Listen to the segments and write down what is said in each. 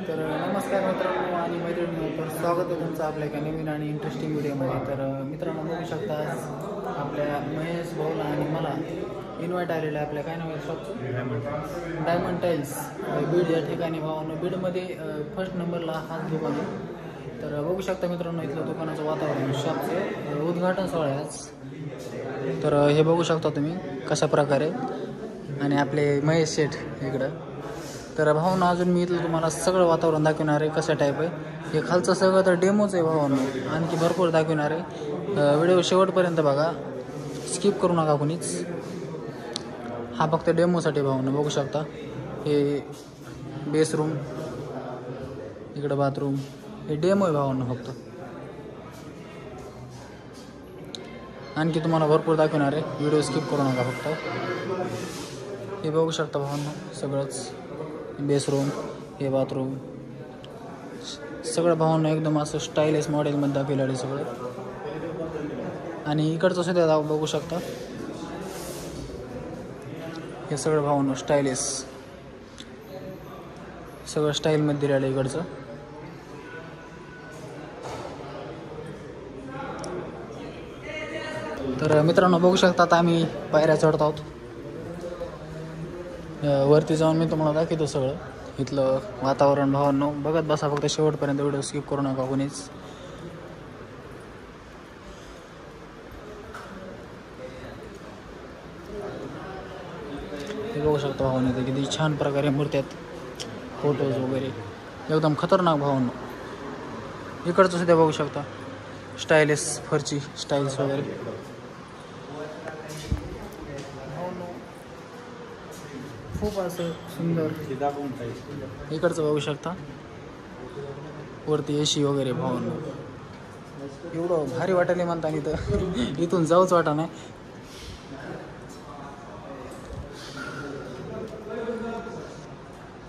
तर नमस्कार मित्रांनो आणि मैत्रिणींनो, तर स्वागत आहे तुमचं आपल्या एका नवीन आणि इंटरेस्टिंग व्हिडिओमध्ये. तर मित्रांनो, बघू शकता आपल्या महेश भाऊला आणि मला इन्व्हाइट आलेलं आहे. आपल्या काय नाव आहे शॉपचं? डायमंड टाईल्स बीड या ठिकाणी. भावांनो, बीडमध्ये फर्स्ट नंबरला हाच दुकान आहे. तर बघू शकता मित्रांनो, इथलं दुकानाचं वातावरण, शॉपचं उद्घाटन सोहळा आहे आज. तर हे बघू शकता तुम्ही कशा प्रकारे. आणि आपले महेश शेठ इकडं. तर भावांनो, अजून मी इथलं तुम्हाला सगळं वातावरण दाखवणार आहे कसं टाईप आहे. हे खालचं सगळं तर डेमोच आहे भावांनो, आणखी भरपूर दाखवणार आहे. व्हिडिओ शेवटपर्यंत बघा, स्किप करू नका कोणीच. हा फक्त डेमोसाठी भावांनो. बघू शकता हे बेस रूम, इकडं बाथरूम, हे डेमो आहे भावांनो फक्त. आणखी तुम्हाला भरपूर दाखवणार आहे, व्हिडिओ स्किप करू नका फक्त. हे बघू शकता भावांनो, सगळंच बेस रूम, हे बाथरूम, सगळं भावांनो एकदम असं स्टाईलिश मॉडेलमध्ये दाखवलेलं आहे सगळं. आणि इकडचं सुद्धा बघू शकता, हे सगळं भावांनो स्टाईलिश, सगळं स्टाईलमध्ये दिलेलं आहे इकडचं. तर मित्रांनो, बघू शकता आता आम्ही पायऱ्या चढत आहोत. वरती जाऊन मी तुम्हाला दाखवतो सगळं इथलं वातावरण. भावांनो, बघत बसा फक्त शेवटपर्यंत, व्हिडिओ स्किप करू नका कोणीच. हे बघू शकता भावांनो, ते किती छान प्रकारे मूर्ती आहेत, फोटोज वगैरे एकदम खतरनाक भावांनो. इकडचं सुद्धा बघू शकता स्टाईलिश फरची स्टाईल्स वगैरे. खूप असं सुंदर. इकडचं बघू शकता वरती एसी वगैरे भावांनो. एवढं भारी वाटायला म्हणता इथं इथून जाऊच वाटा नाही.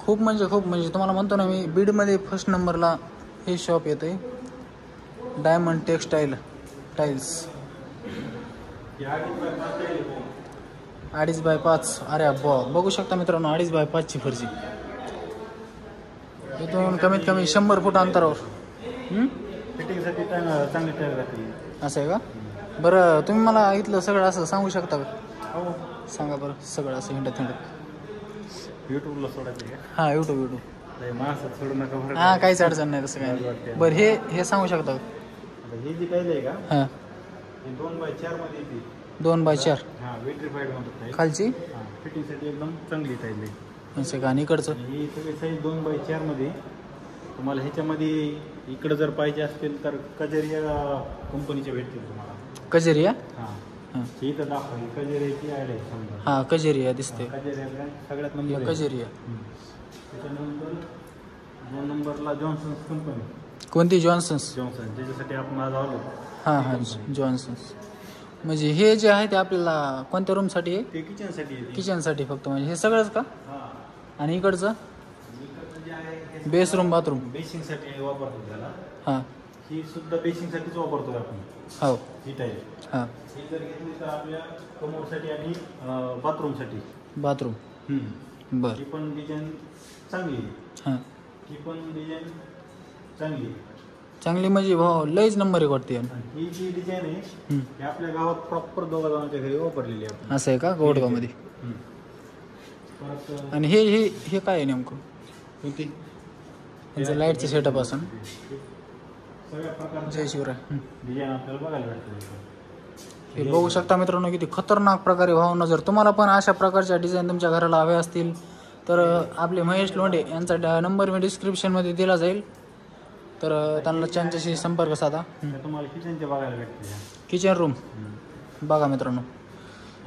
खूप म्हणजे तुम्हाला म्हणतो ना मी, बीडमध्ये फर्स्ट नंबरला हे शॉप येते, डायमंड टेक्सटाईल टाईल्स. 2.5x5. अरे बघू शकता मित्रांनो, 2.5x5ची फरची. इथून कमीत कमी 100 फूट अंतरावर. फिटिंगसाठी चांगली टायर राहते. असं आहे का? बरं, तुम्ही मला इथलं सगळं असं सांगू शकता का? हो, सांगा बरं सगळं असं हिंडत. यूट्यूबला सोडायचं का? हां, यूट्यूब माणसात सोडू नका बरं. हां, काहीच अडचण नाही तसं काय. बरं, हे सांगू शकता का? ही जी टाईल आहे का, हां, ही 2x4 मध्ये येते. 2x4 हां, विट्रिफाईड म्हणतात. खालची. हां, फिटिंगसाठी एकदम चांगली टाईल आहे. असं का? आणि इकडचं ही सगळी साईज 2x4 मध्ये. तुम्हाला ह्याच्यामध्ये इकडं जर पाहिजे असतील तर कजरिया कंपनीचे भेटतील तुम्हाला. कजेरिया. हां, हां ही तर दाखवा, ही कजरियाची ॲड आहे समजा. हां, कजेरिया दिसते. कजरिया ब्रँड सगळ्यात नंबर आहे. कजेरिया. त्याच्यानंतर 2 नंबरला जॉन्सन्स कंपनी. कोणती? जॉन्सन्स. जॉन्सन, ज्याच्यासाठी आपण आज आलो. हां, जॉन्सन्स. म्हणजे हे जे आहे ते आपल्याला कोणत्या रूमसाठी आहे? ते किचनसाठी आहे. किचनसाठी फक्त. म्हणजे हे सगळंच का? हां. आणि इकडचं जे आहे बेस रूम, बाथरूम. बेसिंगसाठी वापरतो त्याला. हां, ही सुद्धा बेसिंगसाठीच वापरतो आपण. हो. ही टाईल. हां, ही जर घेतली तर आपल्या कमोडसाठी आणि बाथरूमसाठी. बाथरूम. बरं. ही पण डिझाईन चांगली आहे. हां, ही पण डिझाईन चांगली आहे. चांगली म्हणजे भाऊ लईच नंबर एक वाटते. ही जी डिझाईन आहे ही आपल्या गावात प्रॉपर दोघा जणांच्या घरी वापरलेली आहे आपण. असं आहे का? गोडगावमध्ये. परत आणि हे काय आहे नेमकं? कोणती? यांचं लाईटचं सेटअप असं. सगळ्या प्रकारचे जय शिवराय. डिझाईन आपल्याला बघायला भेटते. हे बघू शकता मित्रांनो, किती खतरनाक प्रकारे भावना. जर तुम्हाला पण अशा प्रकारच्या डिझाईन तुमच्या घराला हवे असतील तर आपले महेश लोंढे यांचा नंबर मी डिस्क्रिप्शनमध्ये दिला जाईल. तर त्यांना त्यांच्याशी संपर्क साधा. तुम्हाला किचनचे बघायला भेटते. किचन रूम बघा मित्रांनो,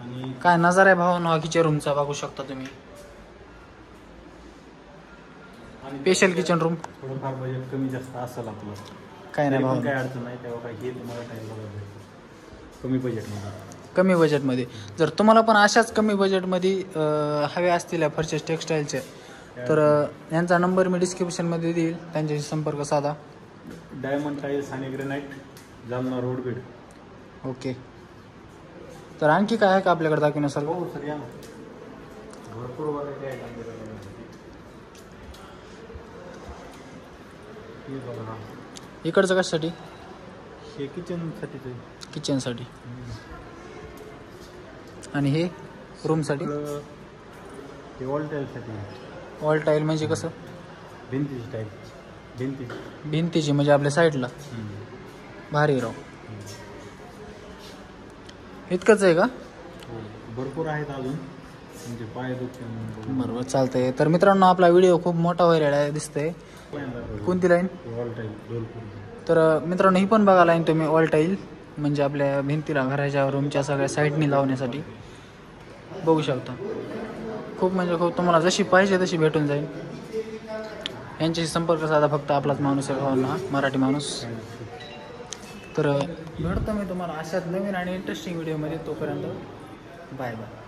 आणि काय नजारा आहे भावांनो किचन रूमचा. बघू शकता तुम्ही. Special kitchen room. थोडंफार बजेट कमी जास्त असेल आपलं, काय नाही भाऊ, काय अडचण नाही. तेव्हा काय हे तुम्हाला टाईम बघायला भेटतं कमी बजेटमध्ये. कमी बजेटमध्ये. जर तुम्हाला पण अशाच कमी बजेटमध्ये हवे असतील फर्चेस टेक्सटाईलचे, तर यांचा नंबर मी डिस्क्रिप्शनमध्ये देईल, त्यांच्याशी संपर्क साधा. डायमंड टाईल्स आणि granite, Jalna road, Beed. Okay. तर आणखी काय आहे का आपल्याकडे दाखवण्यासारखं? हो सर, या ना. भरपूर व्हरायटी आहे आमच्याकडे. हे बघा हा. इकडचं कशासाठी? हे किचनसाठीच आहे. किचनसाठी. आणि हे रूमसाठी? हे वॉल टाईलसाठी. वॉल टाईल म्हणजे कसं? भिंतीची टाईल. भिंतीची म्हणजे आपल्या साईडला. भारी राव. इतकंच आहे का? भरपूर आहेत अजून, म्हणजे पाय दुखते. बरोबर, चालतंय. तर मित्रांनो, आपला व्हिडिओ खूप मोठा व्हायला आहे दिसतंय. कोणती लाईन? Wall tile. तर मित्रांनो, ही पण बघा लाईन तुम्ही, वॉल टाईल म्हणजे आपल्या भिंतीला घराच्या रूमच्या सगळ्या साईडनी लावण्यासाठी बघू शकता. खूप म्हणजे खूप तुम्हाला जशी पाहिजे तशी भेटून जाईल. यांच्याशी संपर्क साधा फक्त आपलाच माणूस आहे भावना, मराठी माणूस. तर भेटतो मी तुम्हाला अशाच नवीन आणि इंटरेस्टिंग व्हिडिओमध्ये. तोपर्यंत बाय बाय.